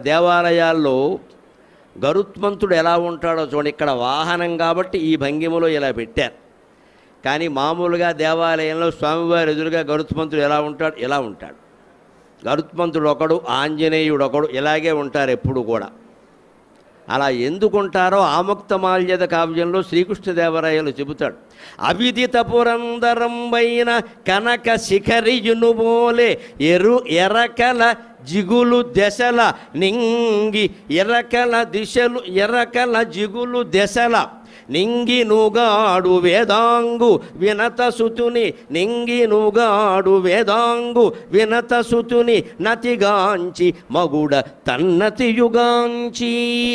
దేవాలయాల్లో గరుత్మంతుడు ఎలా ఉంటాడో చూడండి. ఇక్కడ వాహనం కాబట్టి ఈ భంగిమలో ఇలా పెట్టారు. కానీ మామూలుగా దేవాలయంలో స్వామివారి ఎదురుగా గరుత్మంతుడు ఎలా ఉంటాడు? ఇలా ఉంటాడు. గరుత్మంతుడు ఒకడు, ఆంజనేయుడు ఒకడు, ఇలాగే ఉంటారు ఎప్పుడు కూడా. అలా ఎందుకుంటారో ఆముక్తమాల్యద కావ్యంలో శ్రీకృష్ణదేవరాయలు చెబుతాడు. అవిదిత పురందరంబైన కనక శిఖరియును బోలే ఎరకల జిగులు దశల నింగి ఎరకల జిగులు దశల నింగి నూగాడు వేదాంగు వినత సుతుని నతిగాంచి మగుడ తన్నతియుగాంచి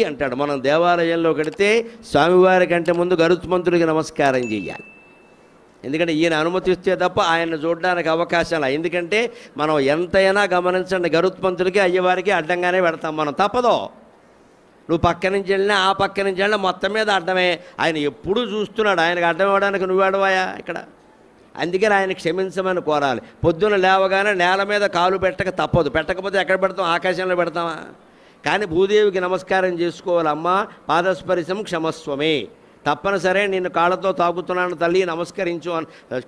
అంటాడు. మనం దేవాలయంలో కడితే స్వామివారి కంటే ముందు గరుత్మంతుడికి నమస్కారం చెయ్యాలి. ఎందుకంటే ఈయన అనుమతిస్తే తప్ప ఆయన చూడడానికి అవకాశం లేదు. ఎందుకంటే మనం ఎంతైనా గమనించండి, గరుత్మంతుడికి అయ్యవారికి అడ్డంగానే పెడతాం మనం. తప్పదో, నువ్వు పక్క నుంచి వెళ్ళినా ఆ పక్క నుంచి వెళ్ళినా మొత్తం మీద అడ్డమే. ఆయన ఎప్పుడూ చూస్తున్నాడు. ఆయనకు అడ్డం ఇవ్వడానికి నువ్వేడవాయా ఇక్కడ? అందుకని ఆయన క్షమించమని కోరాలి. పొద్దున లేవగానే నేల మీద కాలు పెట్టక తప్పదు. పెట్టకపోతే ఎక్కడ పెడతాం? ఆకాశంలో పెడతామా? కానీ భూదేవికి నమస్కారం చేసుకోవాలి. అమ్మ పాదస్పర్శం క్షమస్వమే, తప్పనిసరే నిన్ను కాళ్ళతో తాకుతున్నాను తల్లి,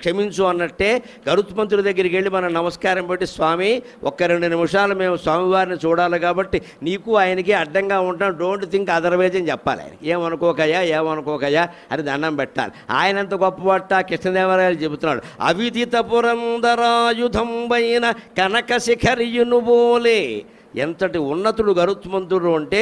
క్షమించు అన్నట్టే గరుత్మంతుడి దగ్గరికి వెళ్ళి మనం నమస్కారం పెట్టి, స్వామి ఒక్క 2 నిమిషాలు మేము స్వామివారిని చూడాలి కాబట్టి నీకు ఆయనకి అడ్డంగా ఉంటాం, డోంట్ థింక్ అదర్వైజ్ అని చెప్పాలి. ఆయనకి ఏమనుకోకయ్యా అని దండం పెట్టాలి. ఆయనంత గొప్పవాట కృష్ణదేవరాయలు చెబుతున్నాడు. అవిదిత పురందరాయుధంబైన కనక శిఖరియును బోలే. ఎంతటి ఉన్నతుడు గరుత్మంతుడు అంటే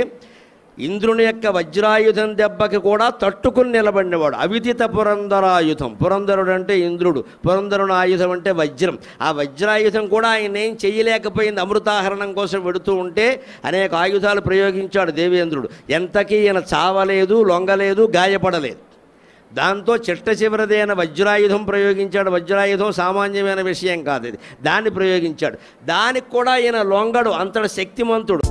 ఇంద్రుని యొక్క వజ్రాయుధం దెబ్బకి కూడా తట్టుకుని నిలబడినవాడు. అవిదిత పురందరాయుధం, పురందరుడు అంటే ఇంద్రుడు, పురందరుని ఆయుధం అంటే వజ్రం. ఆ వజ్రాయుధం కూడా ఆయన ఏం చేయలేకపోయింది. అమృతాహరణం కోసం వెడుతూ ఉంటే అనేక ఆయుధాలు ప్రయోగించాడు దేవేంద్రుడు. ఎంతకీ ఈయన చావలేదు, లొంగలేదు, గాయపడలేదు. దాంతో చిట్ట చివరిదైన వజ్రాయుధం ప్రయోగించాడు. వజ్రాయుధం సామాన్యమైన విషయం కాదు, ఇది దాన్ని ప్రయోగించాడు. దానికి కూడా ఈయన లొంగడు, అంతటి శక్తిమంతుడు.